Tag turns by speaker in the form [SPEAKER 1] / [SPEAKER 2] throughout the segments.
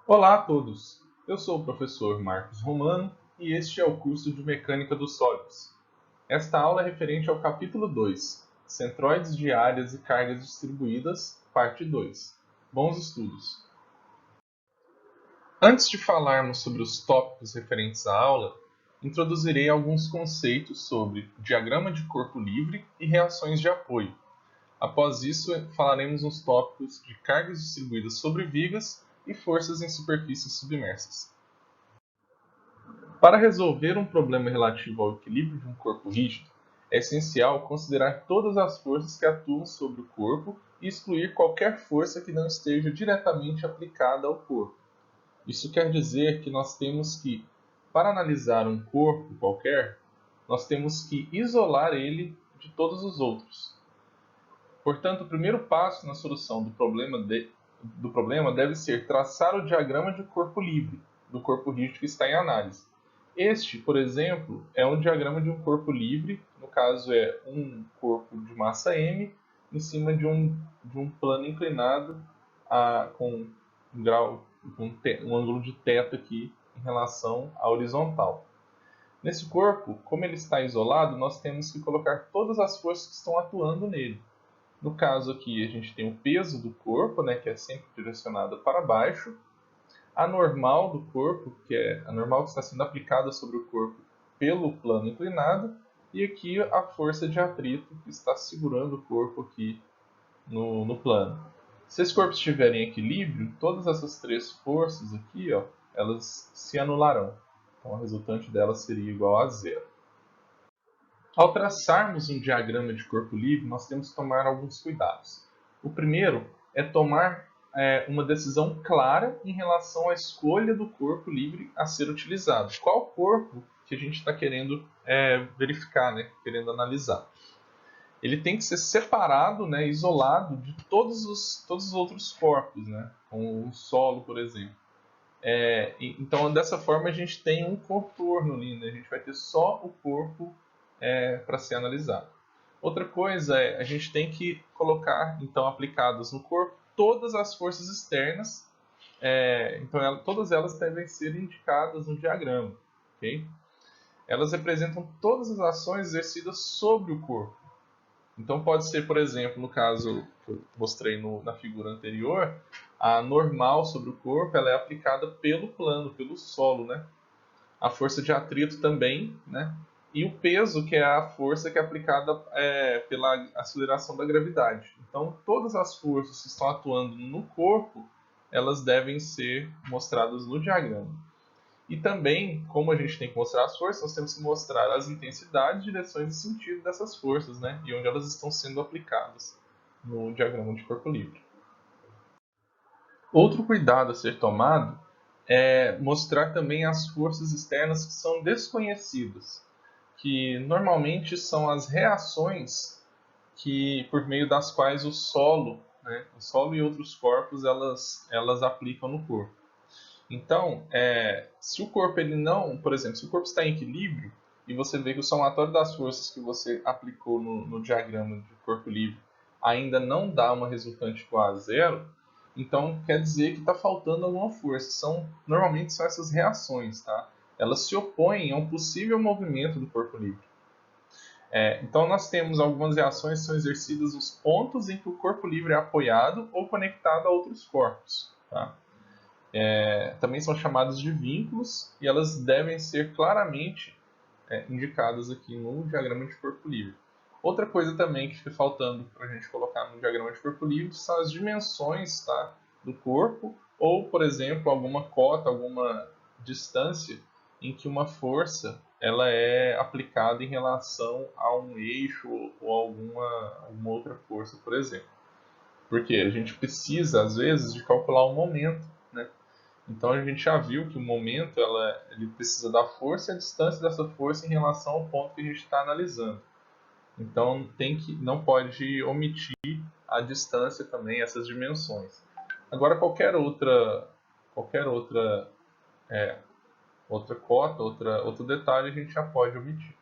[SPEAKER 1] Olá a todos! Eu sou o professor Marcos Romano e este é o curso de Mecânica dos Sólidos. Esta aula é referente ao capítulo 2, Centroides de áreas e cargas distribuídas, parte 2. Bons estudos! Antes de falarmos sobre os tópicos referentes à aula, introduzirei alguns conceitos sobre diagrama de corpo livre e reações de apoio. Após isso, falaremos nos tópicos de cargas distribuídas sobre vigas e forças em superfícies submersas. Para resolver um problema relativo ao equilíbrio de um corpo rígido, é essencial considerar todas as forças que atuam sobre o corpo e excluir qualquer força que não esteja diretamente aplicada ao corpo. Isso quer dizer que nós temos que, para analisar um corpo qualquer, nós temos que isolar ele de todos os outros. Portanto, o primeiro passo na solução do problema deve ser traçar o diagrama de corpo livre, do corpo rígido que está em análise. Este, por exemplo, é um diagrama de um corpo livre, no caso é um corpo de massa m em cima de um plano inclinado com um grau, um ângulo de θ aqui em relação à horizontal. Nesse corpo, como ele está isolado, nós temos que colocar todas as forças que estão atuando nele. No caso aqui, a gente tem o peso do corpo, né, que é sempre direcionado para baixo, a normal do corpo, que é a normal que está sendo aplicada sobre o corpo pelo plano inclinado, e aqui a força de atrito que está segurando o corpo aqui no plano. Se esse corpo estiver em equilíbrio, todas essas três forças aqui, ó, elas se anularão. Então, a resultante delas seria igual a zero. Ao traçarmos um diagrama de corpo livre, nós temos que tomar alguns cuidados. O primeiro é tomar uma decisão clara em relação à escolha do corpo livre a ser utilizado. Qual corpo que a gente está querendo verificar, né? Querendo analisar. Ele tem que ser separado, né, isolado de todos os outros corpos, né, como o solo, por exemplo. Então, dessa forma, a gente tem um contorno ali, né? A gente vai ter só o corpo para ser analisado. Outra coisa é, a gente tem que colocar, então, aplicadas no corpo, todas as forças externas. Então, todas elas devem ser indicadas no diagrama. Okay? Elas representam todas as ações exercidas sobre o corpo. Então, pode ser, por exemplo, no caso que eu mostrei na figura anterior, a normal sobre o corpo ela é aplicada pelo plano, pelo solo, né? A força de atrito também, né? E o peso, que é a força que é aplicada pela aceleração da gravidade. Então, todas as forças que estão atuando no corpo, elas devem ser mostradas no diagrama. E também, como a gente tem que mostrar as forças, nós temos que mostrar as intensidades, direções e sentido dessas forças, né? E onde elas estão sendo aplicadas no diagrama de corpo livre. Outro cuidado a ser tomado é mostrar também as forças externas que são desconhecidas, que normalmente são as reações por meio das quais o solo, né, o solo e outros corpos elas aplicam no corpo. Então, se o corpo ele não, por exemplo, se o corpo está em equilíbrio e você vê que o somatório das forças que você aplicou no diagrama de corpo livre ainda não dá uma resultante igual a zero, então quer dizer que está faltando alguma força. Normalmente são essas reações, tá? Elas se opõem a um possível movimento do corpo livre. Então nós temos algumas reações que são exercidas nos pontos em que o corpo livre é apoiado ou conectado a outros corpos. Tá? Também são chamadas de vínculos e elas devem ser claramente indicadas aqui no diagrama de corpo livre. Outra coisa também que fica faltando para a gente colocar no diagrama de corpo livre são as dimensões, tá, do corpo ou, por exemplo, alguma cota, alguma distância em que uma força ela é aplicada em relação a um eixo ou alguma outra força, por exemplo. Porque a gente precisa, às vezes, de calcular o momento, né? Então a gente já viu que o momento ele precisa da força e a distância dessa força em relação ao ponto que a gente está analisando. Então não pode omitir a distância também, essas dimensões. Agora qualquer outra cota, outro detalhe a gente já pode omitir.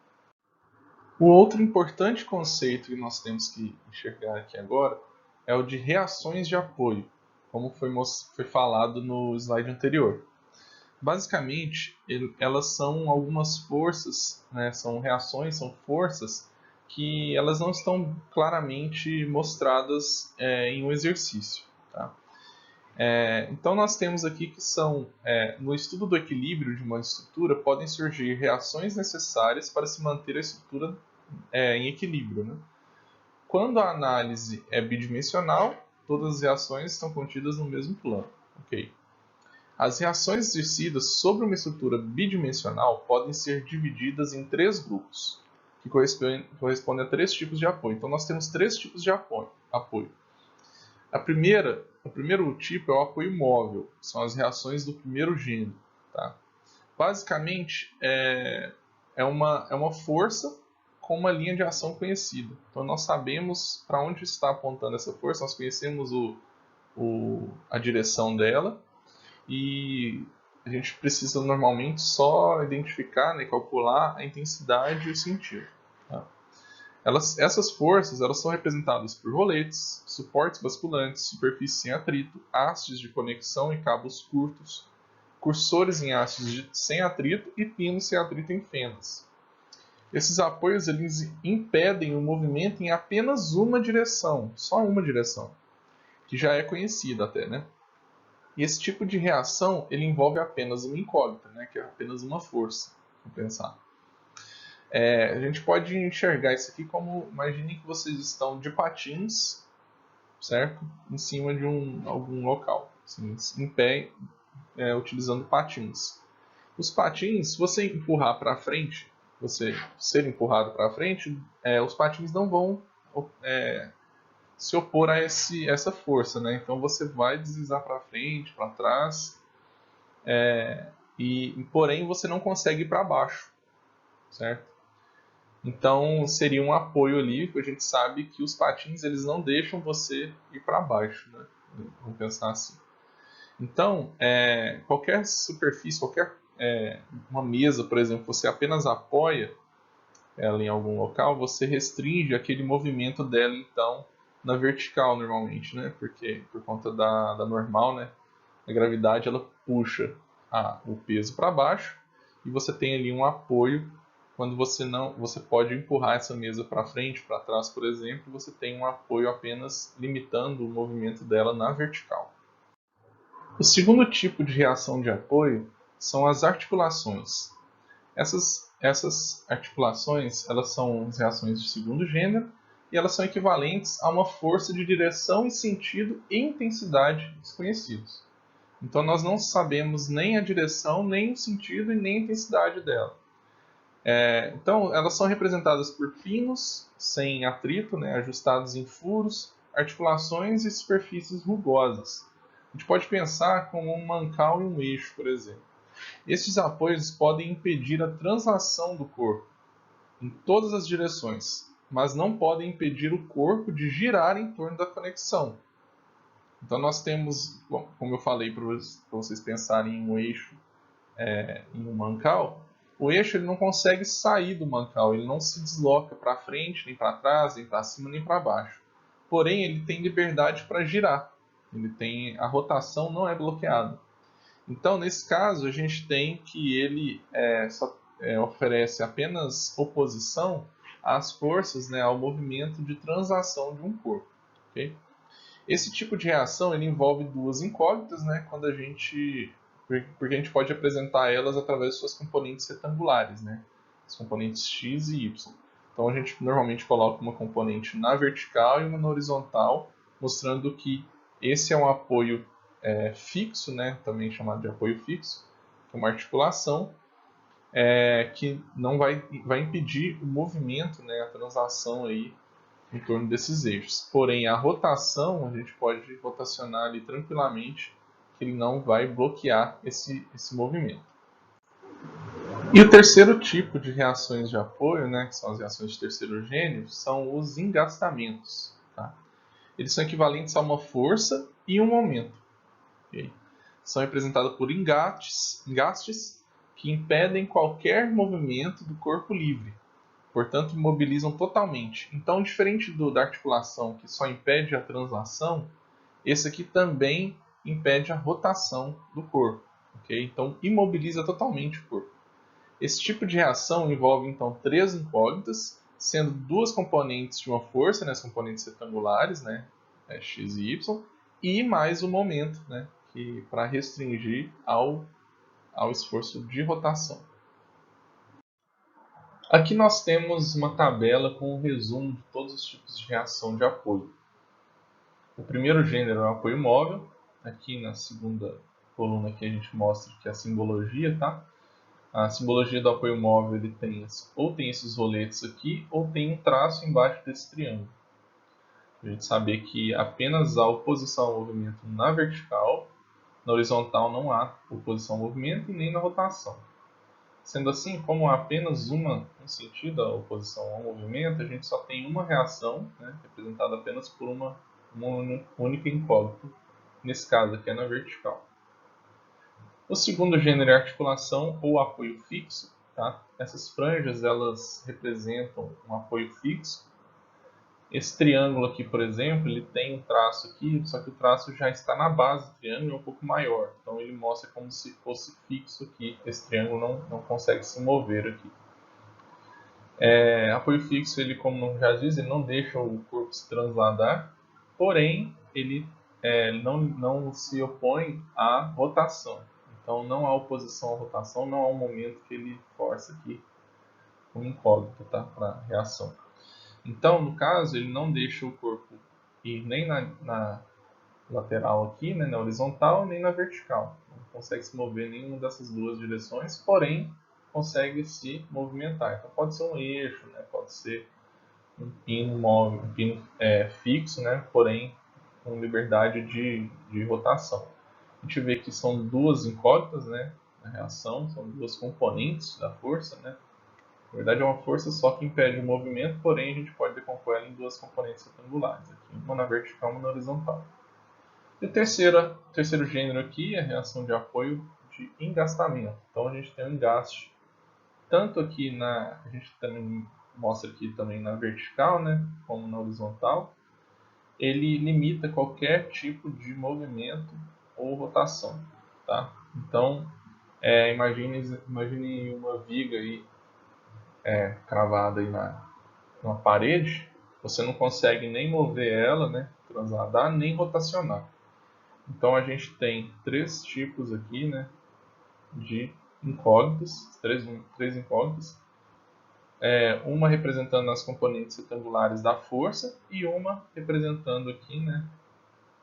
[SPEAKER 1] O outro importante conceito que nós temos que enxergar aqui agora é o de reações de apoio. como foi falado no slide anterior. Basicamente, elas são algumas forças, né, são reações, são forças que elas não estão claramente mostradas em um exercício. Tá? Então nós temos aqui que no estudo do equilíbrio de uma estrutura, podem surgir reações necessárias para se manter a estrutura em equilíbrio. Né? Quando a análise é bidimensional, todas as reações estão contidas no mesmo plano. Okay? As reações exercidas sobre uma estrutura bidimensional podem ser divididas em 3 grupos, que correspondem a 3 tipos de apoio. Então nós temos 3 tipos de apoio. O primeiro tipo é o apoio móvel, são as reações do primeiro gênero. Tá? Basicamente, é uma força com uma linha de ação conhecida. Então nós sabemos para onde está apontando essa força, nós conhecemos a direção dela, e a gente precisa normalmente só identificar, né, calcular a intensidade e o sentido. Tá? Essas forças são representadas por roletes, suportes basculantes, superfícies sem atrito, hastes de conexão e cabos curtos, cursores em hastes sem atrito e pinos sem atrito em fendas. Esses apoios eles impedem o movimento em apenas uma direção, só uma direção, que já é conhecida até, né? E esse tipo de reação ele envolve apenas uma incógnita, né? Que é apenas uma força. Vamos pensar. A gente pode enxergar isso aqui como, imaginem que vocês estão de patins, certo? Em cima de algum local, assim, em pé, utilizando patins. Os patins, se você empurrar para frente, você ser empurrado para frente, os patins não vão se opor a essa força, né? Então você vai deslizar para frente, para trás, porém você não consegue ir para baixo, certo? Então seria um apoio ali, porque a gente sabe que os patins eles não deixam você ir para baixo, né? Vamos pensar assim. Então, qualquer superfície, uma mesa, por exemplo, você apenas apoia ela em algum local, você restringe aquele movimento dela, então, na vertical normalmente, né? Porque por conta da normal, né? A gravidade ela puxa o peso para baixo e você tem ali um apoio. Quando você pode empurrar essa mesa para frente, para trás, por exemplo, você tem um apoio apenas limitando o movimento dela na vertical. O segundo tipo de reação de apoio são as articulações. Essas articulações elas são as reações de segundo gênero e elas são equivalentes a uma força de direção e sentido e intensidade desconhecidos. Então nós não sabemos nem a direção, nem o sentido e nem a intensidade dela. Então elas são representadas por pinos sem atrito, né, ajustados em furos, articulações e superfícies rugosas. A gente pode pensar como um mancal e um eixo, por exemplo. Estes apoios podem impedir a translação do corpo em todas as direções, mas não podem impedir o corpo de girar em torno da conexão. Então nós temos, como eu falei para vocês pensarem em um eixo, em um mancal, o eixo ele não consegue sair do mancal, ele não se desloca para frente, nem para trás, nem para cima, nem para baixo. Porém, ele tem liberdade para girar, a rotação não é bloqueada. Então, nesse caso, a gente tem que ele oferece apenas oposição às forças, né, ao movimento de translação de um corpo. Okay? Esse tipo de reação ele envolve duas incógnitas, né, porque a gente pode apresentar elas através de suas componentes retangulares, né, as componentes x e y. Então, a gente normalmente coloca uma componente na vertical e uma na horizontal, mostrando que esse é um apoio fixo, né, também chamado de apoio fixo, que é uma articulação que não vai impedir o movimento, né, a translação aí em torno desses eixos. Porém, a rotação, a gente pode rotacionar ali tranquilamente, que ele não vai bloquear esse movimento. E o terceiro tipo de reações de apoio, né, que são as reações de terceiro gênero, são os engastamentos. Tá? Eles são equivalentes a uma força e um momento. Okay? São representados por engastes que impedem qualquer movimento do corpo livre, portanto imobilizam totalmente. Então, diferente da articulação que só impede a translação, Esse aqui também impede a rotação do corpo, ok? Então imobiliza totalmente o corpo. Esse tipo de reação envolve então três incógnitas, sendo duas componentes de uma força, né, as componentes retangulares, né, x e y, e mais o momento, né, que para restringir ao esforço de rotação. Aqui nós temos uma tabela com um resumo de todos os tipos de reação de apoio. O primeiro gênero é o apoio móvel. Aqui na segunda coluna aqui a gente mostra que é a simbologia, tá? A simbologia do apoio móvel ele tem ou tem esses roletes aqui, ou tem um traço embaixo desse triângulo. A gente saber que apenas há oposição ao movimento na vertical, na horizontal não há oposição ao movimento e nem na rotação. Sendo assim, como há apenas um sentido a oposição ao movimento, a gente só tem uma reação, né, representada apenas por uma única incógnita, nesse caso aqui é na vertical. O segundo gênero é articulação ou apoio fixo. Tá? Essas franjas elas representam um apoio fixo. Esse triângulo aqui, por exemplo, ele tem um traço aqui, só que o traço já está na base do triângulo, é um pouco maior. Então ele mostra como se fosse fixo aqui. Esse triângulo não consegue se mover aqui. Apoio fixo, ele, como já diz, ele não deixa o corpo se transladar, porém ele não se opõe à rotação. Então não há oposição à rotação, não há um momento que ele força aqui um incógnito, tá? Para reação. Então, no caso, ele não deixa o corpo ir nem na lateral aqui, né, na horizontal, nem na vertical. Não consegue se mover em nenhuma dessas duas direções, porém consegue se movimentar. Então pode ser um eixo, né, pode ser um pino móvel, um pino fixo, né, porém com liberdade de rotação. A gente vê que são duas incógnitas, né, na reação, são duas componentes da força, né. Na verdade é uma força só que impede o movimento, porém a gente pode decompor ela em duas componentes retangulares, aqui, uma na vertical e uma na horizontal. E o terceiro gênero aqui é a reação de apoio de engastamento. Então a gente tem um engaste, tanto aqui a gente também mostra aqui também na vertical, né, como na horizontal. Ele limita qualquer tipo de movimento ou rotação, tá? Então, imagine uma viga aí, cravada aí numa parede, você não consegue nem mover ela, né, transladar, nem rotacionar. Então a gente tem três tipos aqui, né, de incógnitas, três incógnitas, uma representando as componentes retangulares da força e uma representando aqui, né,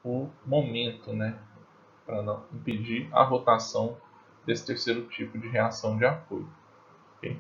[SPEAKER 1] o momento, né, para não impedir a rotação desse terceiro tipo de reação de apoio. Okay?